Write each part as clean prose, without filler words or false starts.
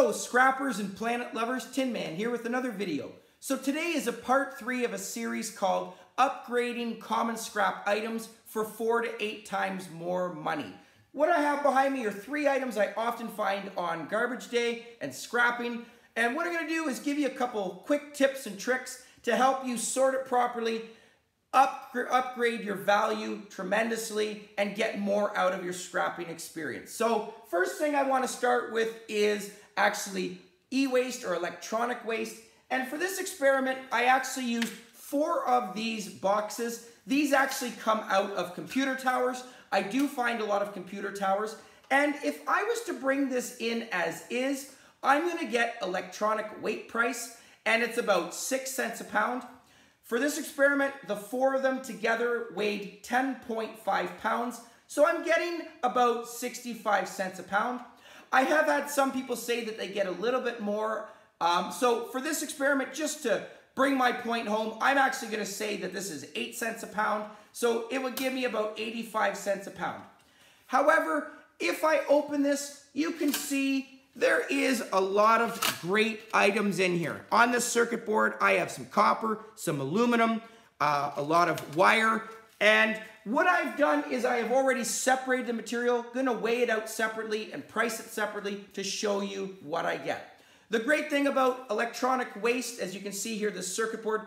Hello scrappers and planet lovers, Tin Man here with another video. So today is a part 3 of a series called Upgrading Common Scrap Items for 4 to 8 times more money. What I have behind me are 3 items I often find on garbage day and scrapping. And what I'm going to do is give you a couple quick tips and tricks to help you sort it properly, upgrade your value tremendously, and get more out of your scrapping experience. So first thing I want to start with is actually e-waste or electronic waste. And for this experiment, I actually used 4 of these boxes. These actually come out of computer towers. I do find a lot of computer towers. And if I was to bring this in as is, I'm going to get electronic weight price, and it's about 6 cents a pound. For this experiment, the 4 of them together weighed 10.5 pounds, so I'm getting about 65 cents a pound. I have had some people say that they get a little bit more. So for this experiment, just to bring my point home, I'm actually going to say that this is 8 cents a pound, so it would give me about 85 cents a pound. However, if I open this, you can see there is a lot of great items in here. On this circuit board, I have some copper, some aluminum, a lot of wire, and what I've done is I have already separated the material, gonna weigh it out separately and price it separately to show you what I get. The great thing about electronic waste, as you can see here, this circuit board,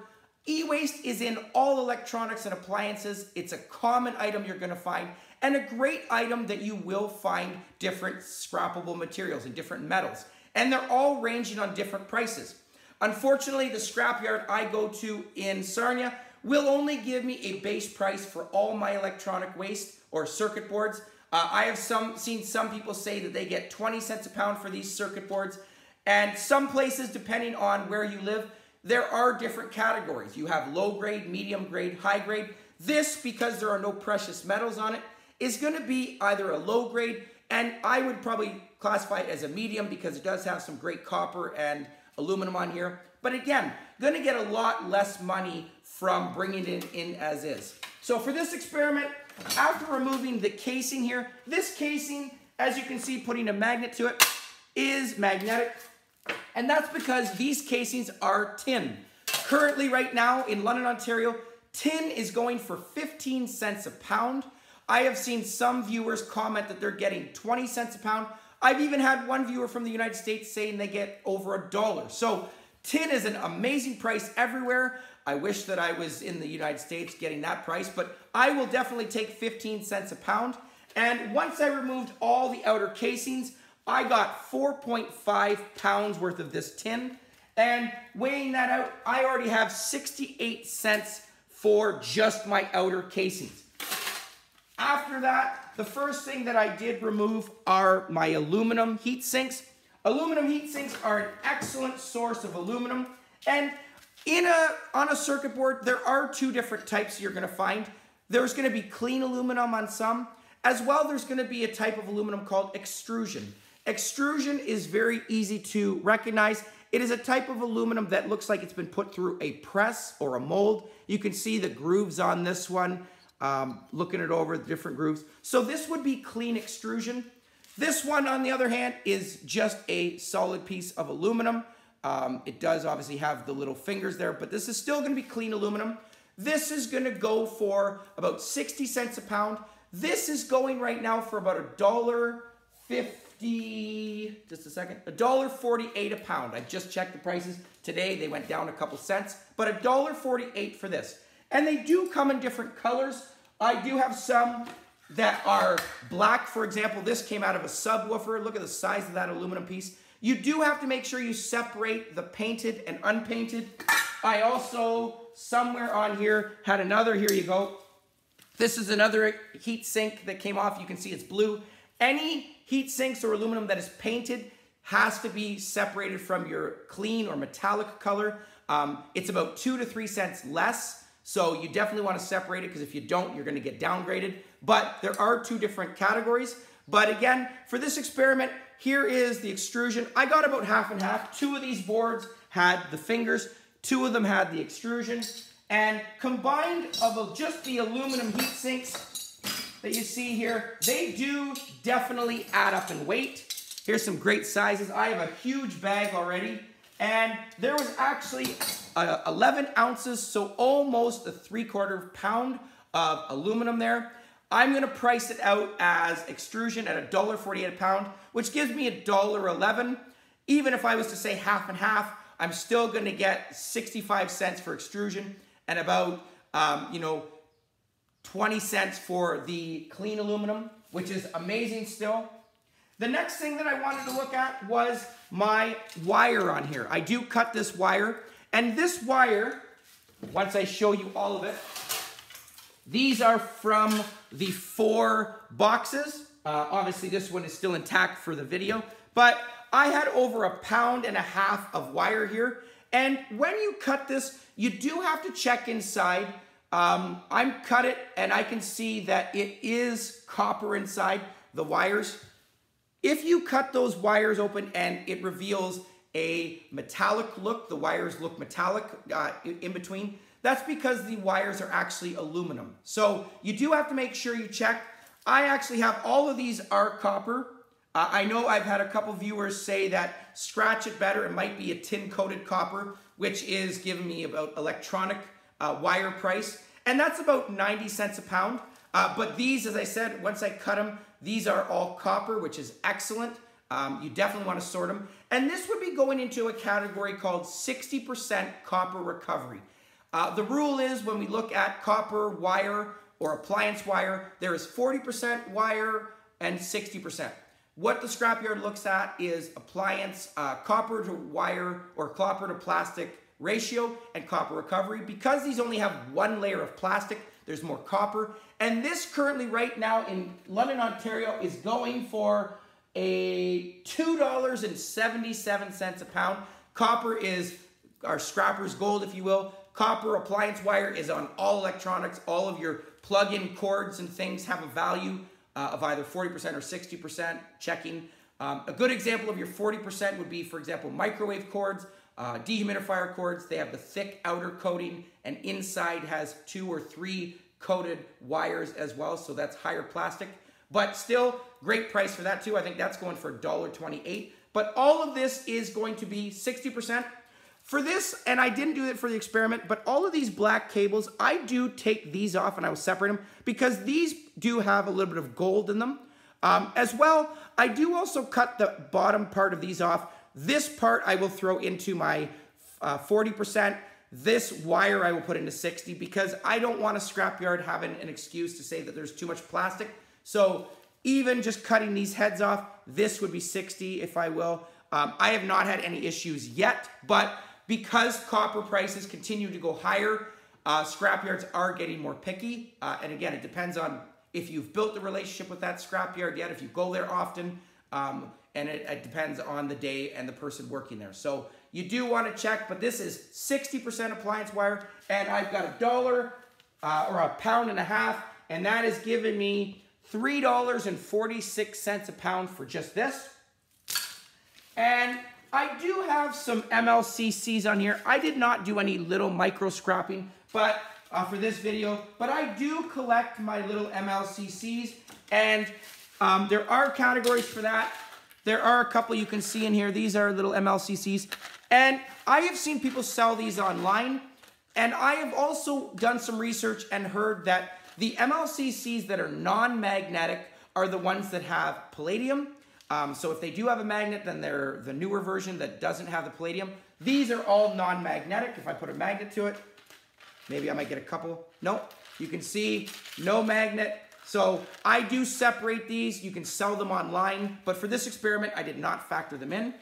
e-waste is in all electronics and appliances. It's a common item you're gonna find, and a great item that you will find different scrappable materials and different metals. And they're all ranging on different prices. Unfortunately, the scrapyard I go to in Sarnia will only give me a base price for all my electronic waste or circuit boards. I have seen some people say that they get 20 cents a pound for these circuit boards. And some places, depending on where you live, there are different categories. You have low grade, medium grade, high grade. This, because there are no precious metals on it, is going to be either a low grade, and I would probably classify it as a medium because it does have some great copper and aluminum on here. But again, going to get a lot less money from bringing it in as is. So for this experiment, after removing the casing here, this casing, as you can see, putting a magnet to it, is magnetic. And that's because these casings are tin. Currently right now in London, Ontario, tin is going for 15 cents a pound. I have seen some viewers comment that they're getting 20 cents a pound. I've even had one viewer from the United States saying they get over $1. So tin is an amazing price everywhere. I wish that I was in the United States getting that price, but I will definitely take 15 cents a pound. And once I removed all the outer casings, I got 4.5 pounds worth of this tin. And weighing that out, I already have 68 cents for just my outer casings. After that, the first thing that I did remove are my aluminum heat sinks. Aluminum heat sinks are an excellent source of aluminum. And on a circuit board, there are 2 different types you're going to find. There's going to be clean aluminum on some. As well, there's going to be a type of aluminum called extrusion. Extrusion is very easy to recognize. It is a type of aluminum that looks like it's been put through a press or a mold. You can see the grooves on this one. Looking it over, the different grooves. So this would be clean extrusion. This one, on the other hand, is just a solid piece of aluminum. It does obviously have the little fingers there, but this is still going to be clean aluminum. This is going to go for about 60 cents a pound. This is going right now for about $1.50, just a second, $1.48 a pound. I just checked the prices today. They went down a couple cents, but $1.48 for this. And they do come in different colors. I do have some that are black. For example, this came out of a subwoofer. Look at the size of that aluminum piece. You do have to make sure you separate the painted and unpainted. I also, somewhere on here, had another, here you go. This is another heat sink that came off. You can see it's blue. Any heat sinks or aluminum that is painted has to be separated from your clean or metallic color. It's about 2 to 3 cents less. So you definitely want to separate it because if you don't, you're going to get downgraded. But there are 2 different categories. But again, for this experiment, here is the extrusion. I got about half and half. 2 of these boards had the fingers. 2 of them had the extrusion. And combined of just the aluminum heat sinks that you see here, they do definitely add up in weight. Here's some great sizes. I have a huge bag already, and there was actually 11 ounces, so almost a 3/4 pound of aluminum there. I'm gonna price it out as extrusion at $1.48 a pound, which gives me $1.11. Even if I was to say half and half, I'm still gonna get 65 cents for extrusion and about, 20 cents for the clean aluminum, which is amazing still. The next thing that I wanted to look at was my wire on here. I do cut this wire, and this wire, once I show you all of it, these are from the 4 boxes. Obviously this one is still intact for the video, but I had over 1.5 pounds of wire here. And when you cut this, you do have to check inside. I'm cut it and I can see that it is copper inside the wires. If you cut those wires open and it reveals a metallic look, the wires look metallic in between, that's because the wires are actually aluminum. So you do have to make sure you check. I actually have all of these are copper. I know I've had a couple viewers say that scratch it better, it might be a tin coated copper, which is giving me about electronic wire price. And that's about 90 cents a pound. But these, as I said, once I cut them, these are all copper, which is excellent. You definitely want to sort them. And this would be going into a category called 60% copper recovery. The rule is when we look at copper wire or appliance wire, there is 40% wire and 60%. What the scrapyard looks at is appliance copper to wire or copper to plastic ratio and copper recovery. Because these only have 1 layer of plastic, there's more copper. And this currently right now in London, Ontario is going for a $2.77 a pound. Copper is our scrapper's gold, if you will. Copper appliance wire is on all electronics. All of your plug-in cords and things have a value of either 40% or 60% checking. A good example of your 40% would be, for example, microwave cords, dehumidifier cords. They have the thick outer coating and inside has 2 or 3 coated wires as well, so that's higher plastic. But still, great price for that too. I think that's going for $1.28. But all of this is going to be 60%. For this, and I didn't do it for the experiment, but all of these black cables, I do take these off and I will separate them because these do have a little bit of gold in them. As well, I do also cut the bottom part of these off. This part I will throw into my 40%. This wire I will put into 60 because I don't want a scrapyard having an excuse to say that there's too much plastic. So even just cutting these heads off, this would be 60 if I will. I have not had any issues yet, but because copper prices continue to go higher, scrapyards are getting more picky. And again, it depends on if you've built a relationship with that scrapyard yet, if you go there often, and it depends on the day and the person working there. So you do want to check, but this is 60% appliance wire, and I've got $1 or 1.5 pounds, and that is giving me $3.46 a pound for just this. And I do have some MLCCs on here. I did not do any little micro scrapping, but for this video, but I do collect my little MLCCs, and there are categories for that. There are a couple you can see in here. These are little MLCCs, and I have seen people sell these online, and I have also done some research and heard that the MLCCs that are non-magnetic are the ones that have palladium. So if they do have a magnet, then they're the newer version that doesn't have the palladium. These are all non-magnetic. If I put a magnet to it, maybe I might get a couple. Nope, you can see no magnet. So I do separate these. You can sell them online, but for this experiment, I did not factor them in.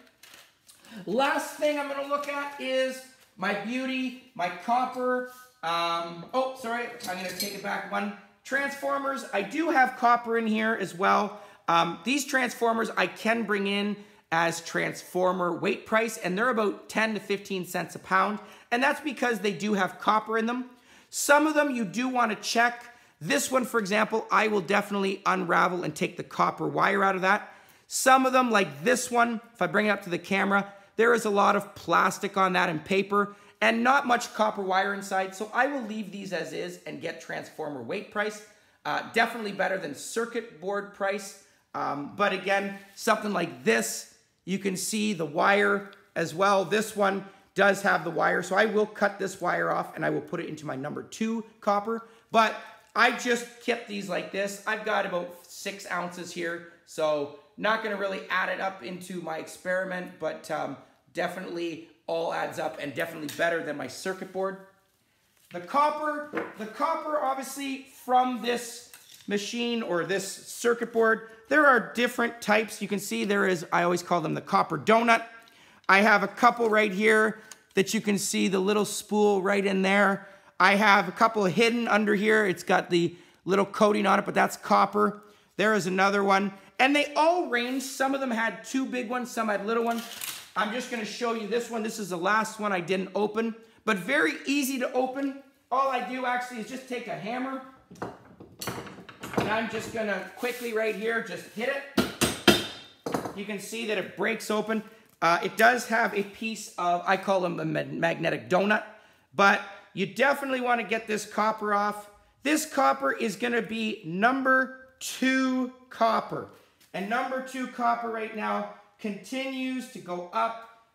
Last thing I'm gonna look at is my beauty, my copper. Oh, sorry, I'm gonna take it back one. Transformers, I do have copper in here as well. These transformers I can bring in as transformer weight price, and they're about 10 to 15 cents a pound, and that's because they do have copper in them. Some of them you do want to check. This one, for example, I will definitely unravel and take the copper wire out of that. Some of them, like this one, if I bring it up to the camera, there is a lot of plastic on that and paper, and not much copper wire inside, so I will leave these as is and get transformer weight price. Definitely better than circuit board price. But again, something like this, you can see the wire as well. This one does have the wire, so I will cut this wire off and I will put it into my number 2 copper. But I just kept these like this. I've got about 6 ounces here, so not gonna really add it up into my experiment, but definitely all adds up and definitely better than my circuit board. The copper obviously from this machine or this circuit board, there are different types. You can see there is, I always call them the copper donut. I have a couple right here that you can see the little spool right in there. I have a couple hidden under here. It's got the little coating on it, but that's copper. There is another one. And they all range. Some of them had 2 big ones, some had little ones. I'm just gonna show you this one. This is the last one I didn't open, but very easy to open. All I do actually is just take a hammer, and I'm just gonna quickly right here, just hit it. You can see that it breaks open. It does have a piece of, I call them a magnetic donut, but you definitely want to get this copper off. This copper is going to be number 2 copper. And number 2 copper right now continues to go up.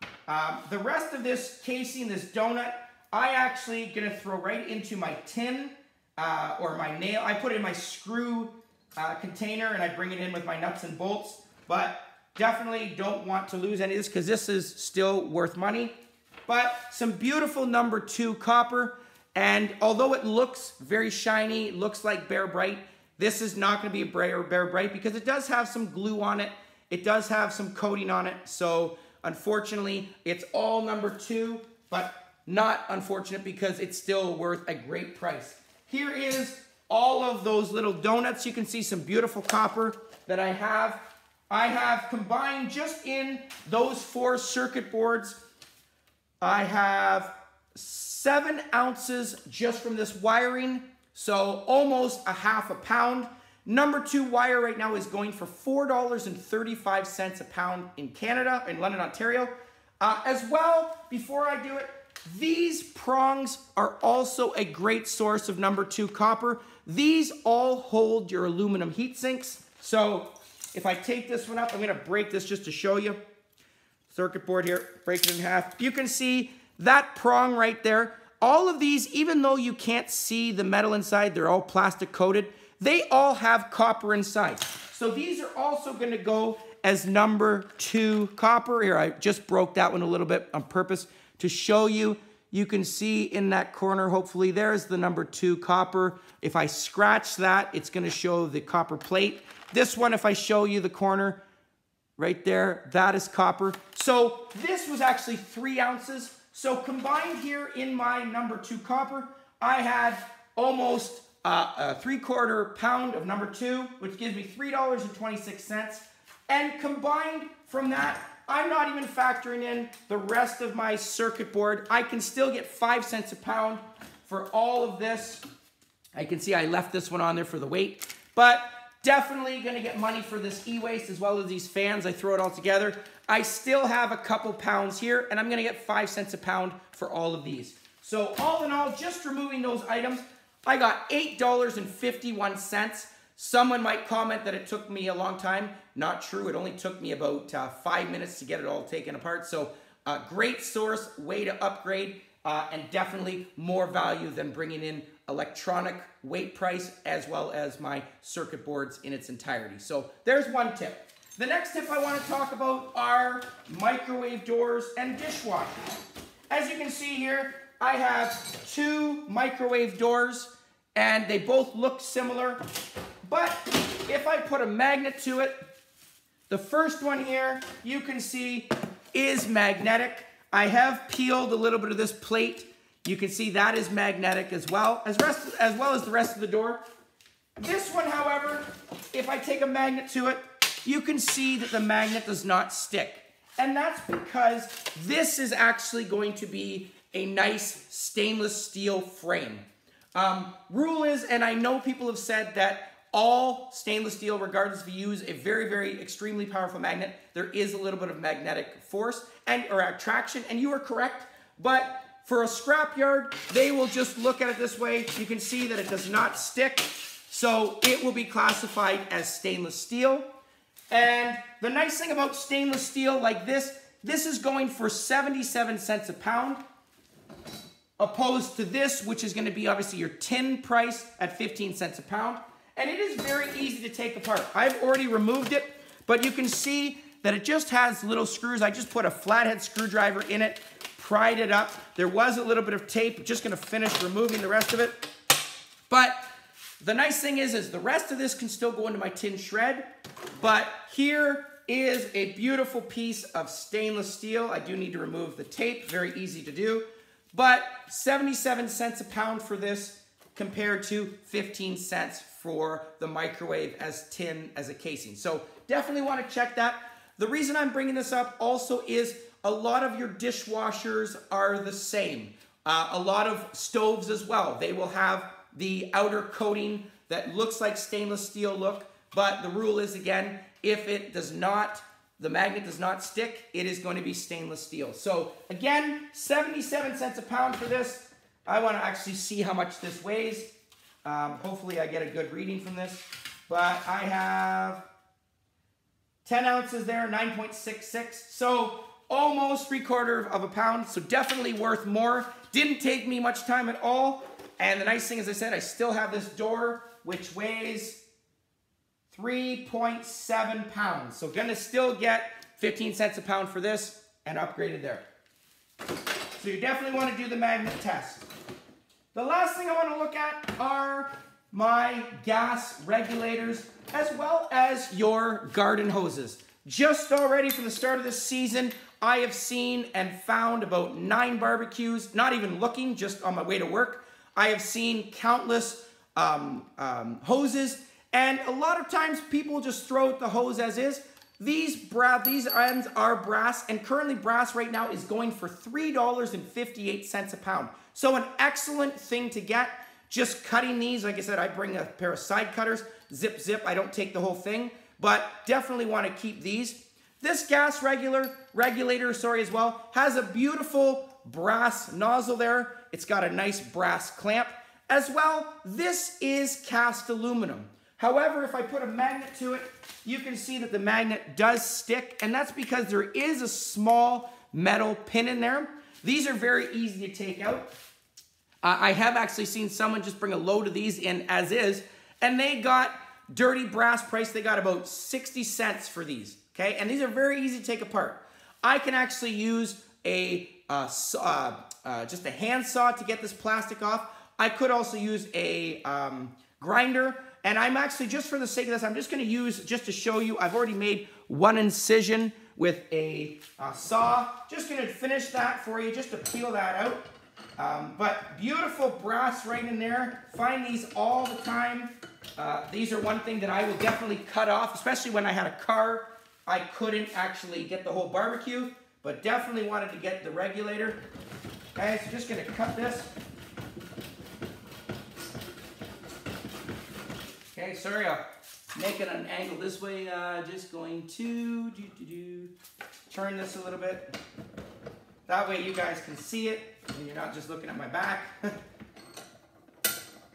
The rest of this casing, this donut, I actually going to throw right into my tin or my nail. I put it in my screw container and I bring it in with my nuts and bolts. But definitely don't want to lose any of this because this is still worth money. But some beautiful number 2 copper. And although it looks very shiny, looks like Bare Bright, this is not going to be a Bare Bright because it does have some glue on it. It does have some coating on it. So unfortunately, it's all number 2, but not unfortunate because it's still worth a great price. Here is all of those little donuts. You can see some beautiful copper that I have. I have combined just in those 4 circuit boards, I have 7 ounces just from this wiring, so almost a half a pound. Number 2 wire right now is going for $4.35 a pound in Canada, in London, Ontario. As well, before I do it, these prongs are also a great source of number 2 copper. These all hold your aluminum heat sinks, so if I take this one up, I'm going to break this just to show you. Circuit board here, break it in half. You can see that prong right there. All of these, even though you can't see the metal inside, they're all plastic coated, they all have copper inside. So these are also going to go as number 2 copper. Here, I just broke that one a little bit on purpose to show you. You can see in that corner, hopefully, there's the number 2 copper. If I scratch that, it's going to show the copper plate. This one, if I show you the corner right there, that is copper. So this was actually 3 ounces. So combined here in my number 2 copper, I had almost a 3/4 pound of number 2, which gives me $3.26. And combined from that, I'm not even factoring in the rest of my circuit board. I can still get 5 cents a pound for all of this. I can see I left this one on there for the weight, but definitely going to get money for this e-waste as well as these fans. I throw it all together. I still have a couple pounds here, and I'm going to get 5 cents a pound for all of these. So all in all, just removing those items, I got $8.51. Someone might comment that it took me a long time. Not true. It only took me about 5 minutes to get it all taken apart. So great source, way to upgrade, and definitely more value than bringing in electronic weight price as well as my circuit boards in its entirety. So there's one tip. The next tip I want to talk about are microwave doors and dishwashers. As you can see here, I have 2 microwave doors and they both look similar. But if I put a magnet to it, the first one here, you can see, is magnetic. I have peeled a little bit of this plate. You can see that is magnetic as well as the rest of the door. This one, however, if I take a magnet to it, you can see that the magnet does not stick. And that's because this is actually going to be a nice stainless steel frame. Rule is, and I know people have said that all stainless steel, regardless if you use a very, very extremely powerful magnet, there is a little bit of magnetic force or attraction, and you are correct. But for a scrapyard, they will just look at it this way. You can see that it does not stick, so it will be classified as stainless steel. And the nice thing about stainless steel like this is going for 77 cents a pound, opposed to this, which is going to be obviously your tin price at 15 cents a pound. And it is very easy to take apart. I've already removed it, but you can see that it just has little screws. I just put a flathead screwdriver in it, pried it up. There was a little bit of tape. Just going to finish removing the rest of it. But the nice thing is the rest of this can still go into my tin shred. But here is a beautiful piece of stainless steel. I do need to remove the tape. Very easy to do. But 77 cents a pound for this compared to 15 cents for the microwave as tin as a casing. So definitely want to check that. The reason I'm bringing this up also is a lot of your dishwashers are the same. A lot of stoves as well. They will have the outer coating that looks like stainless steel look, but the rule is, again, if it does not, the magnet does not stick, it is going to be stainless steel. So again, 77 cents a pound for this. I want to actually see how much this weighs. Hopefully I get a good reading from this, but I have 10 ounces there, 9.66. So almost 3/4 of a pound. So definitely worth more. Didn't take me much time at all. And the nice thing, as I said, I still have this door, which weighs 3.7 pounds. So gonna still get 15 cents a pound for this and upgraded there. So you definitely want to do the magnet test. The last thing I want to look at are my gas regulators, as well as your garden hoses. Just already from the start of this season, I have seen and found about 9 barbecues, not even looking, just on my way to work. I have seen countless hoses, and a lot of times people just throw out the hose as is. These ends are brass, and currently brass right now is going for $3.58 a pound. So an excellent thing to get. Just cutting these, like I said, I bring a pair of side cutters, zip, zip. I don't take the whole thing, but definitely want to keep these. This gas regulator, as well, has a beautiful brass nozzle there. It's got a nice brass clamp. As well, this is cast aluminum. However, if I put a magnet to it, you can see that the magnet does stick, and that's because there is a small metal pin in there. These are very easy to take out. I have actually seen someone just bring a load of these in as is, and they got dirty brass price. They got about 60 cents for these, okay? And these are very easy to take apart. I can actually use just a hand saw to get this plastic off. I could also use a grinder, and I'm actually, just for the sake of this, I'm just going to use, just to show you, I've already made one incision with a saw. Just going to finish that for you, just to peel that out. But beautiful brass right in there. Find these all the time. These are one thing that I will definitely cut off, especially when I had a car. I couldn't actually get the whole barbecue, but definitely wanted to get the regulator. Okay, so just going to cut this. Okay, sorry, I'll make it an angle this way. Just going to turn this a little bit. That way you guys can see it and you're not just looking at my back.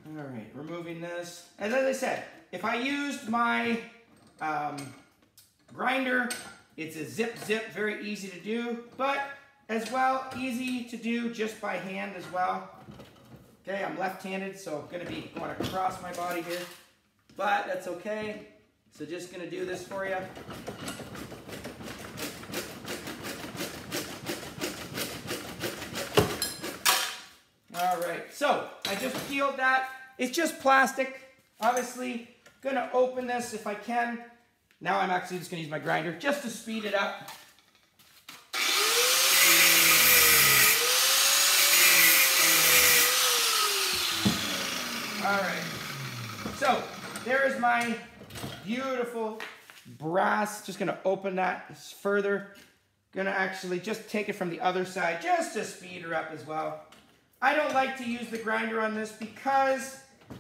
All right, removing this. As I said, if I used my grinder, it's a zip, very easy to do, but as well, easy to do just by hand as well. Okay, I'm left-handed, so I'm gonna be going across my body here, but that's okay. So just gonna do this for you. All right, so I just peeled that. It's just plastic. Obviously, gonna open this if I can. Now I'm actually just gonna use my grinder just to speed it up. All right, so there is my beautiful brass. Just gonna open that further. Gonna actually just take it from the other side just to speed her up as well. I don't like to use the grinder on this because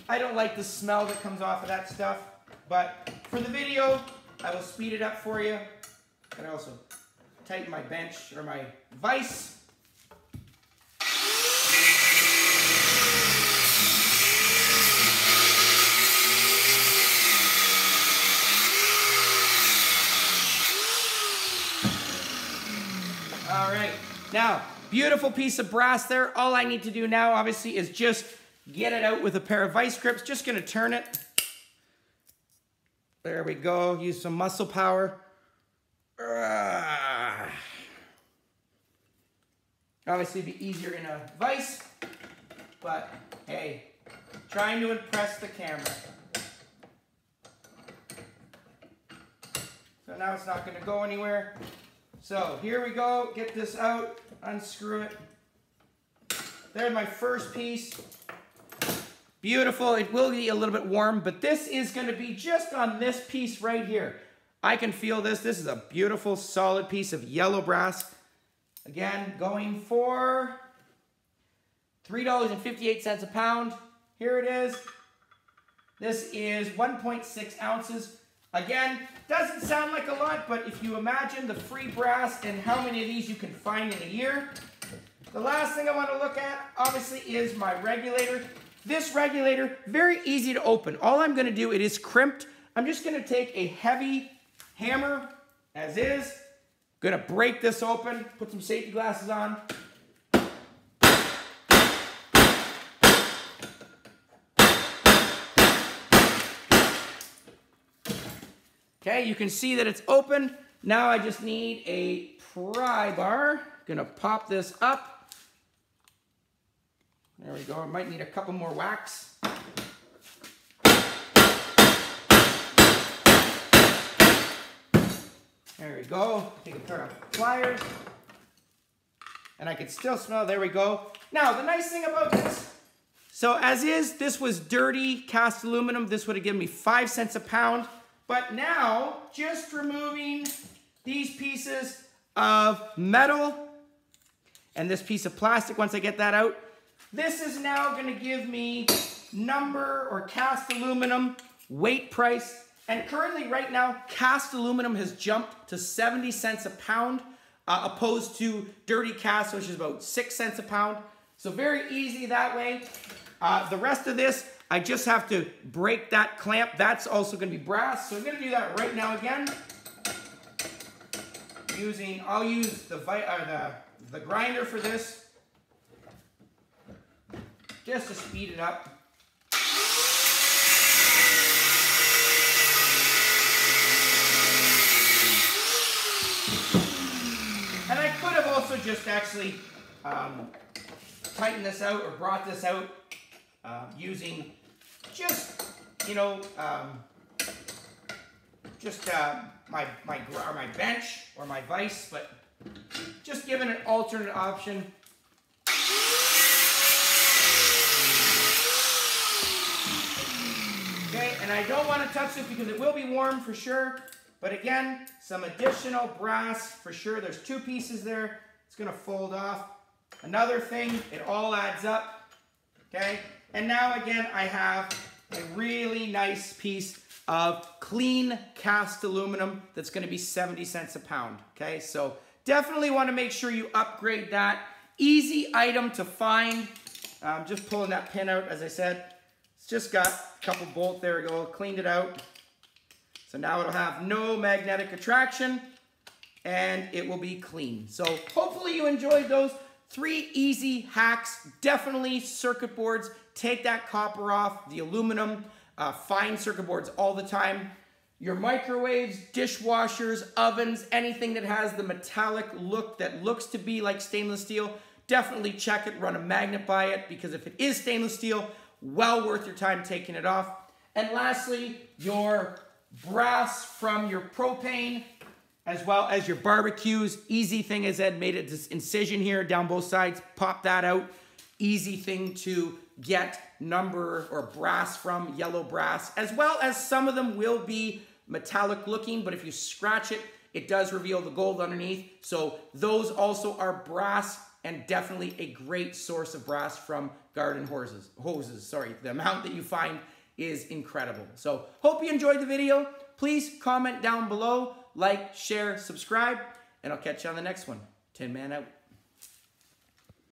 I don't like the smell that comes off of that stuff. But for the video, I will speed it up for you. And also tighten my bench or my vise. right, now, beautiful piece of brass there. All I need to do now, obviously, is just get it out with a pair of vice grips. Just gonna turn it. There we go, use some muscle power. Obviously, it'd be easier in a vise, but hey, trying to impress the camera. So now it's not going to go anywhere. So here we go, get this out, unscrew it. There's my first piece. Beautiful, it will be a little bit warm, but this is going to be just on this piece right here. I can feel this. This is a beautiful, solid piece of yellow brass. Again, going for $3.58 a pound. Here it is. This is 1.6 ounces. Again, doesn't sound like a lot, but if you imagine the free brass and how many of these you can find in a year. The last thing I want to look at, obviously, is my regulator. This regulator, very easy to open. All I'm going to do, it is crimped. I'm just going to take a heavy hammer, as is. Gonna break this open, put some safety glasses on. Okay, you can see that it's open. Now I just need a pry bar. Gonna pop this up. There we go, I might need a couple more whacks. There we go, take a pair of pliers. And I can still smell, there we go. Now, the nice thing about this, so as is, this was dirty cast aluminum. This would have given me 5 cents a pound. But now, just removing these pieces of metal and this piece of plastic, once I get that out, this is now gonna give me number or cast aluminum weight price. And currently, right now, cast aluminum has jumped to 70 cents a pound, opposed to dirty cast, which is about 6 cents a pound. So very easy that way. The rest of this, I just have to break that clamp. That's also going to be brass. So I'm going to do that right now again. I'll use the grinder for this, just to speed it up. And I could have also just actually tightened this out or brought this out using just, you know, my bench or my vise, but just giving an alternate option. Okay, and I don't want to touch it because it will be warm for sure. But again, some additional brass for sure. There's 2 pieces there. It's going to fold off. Another thing, it all adds up. Okay, and now again, I have a really nice piece of clean cast aluminum that's going to be 70 cents a pound. Okay, so definitely want to make sure you upgrade that. Easy item to find. Just pulling that pin out, as I said. It's just got a couple bolts. There we go. Cleaned it out. So now it'll have no magnetic attraction and it will be clean. So hopefully you enjoyed those 3 easy hacks. Definitely circuit boards. Take that copper off, the aluminum, fine circuit boards all the time. Your microwaves, dishwashers, ovens, anything that has the metallic look that looks to be like stainless steel, definitely check it, run a magnet by it, because if it is stainless steel, well worth your time taking it off. And lastly, your brass from your propane, as well as your barbecues. Easy thing is Ed made this incision here down both sides. Pop that out. Easy thing to get number or brass from, yellow brass, as well as some of them will be metallic looking, but if you scratch it, it does reveal the gold underneath. So those also are brass and definitely a great source of brass from garden hoses. Sorry, the amount that you find is incredible. So hope you enjoyed the video. Please comment down below, like, share, subscribe, and I'll catch you on the next one. Tin Man out.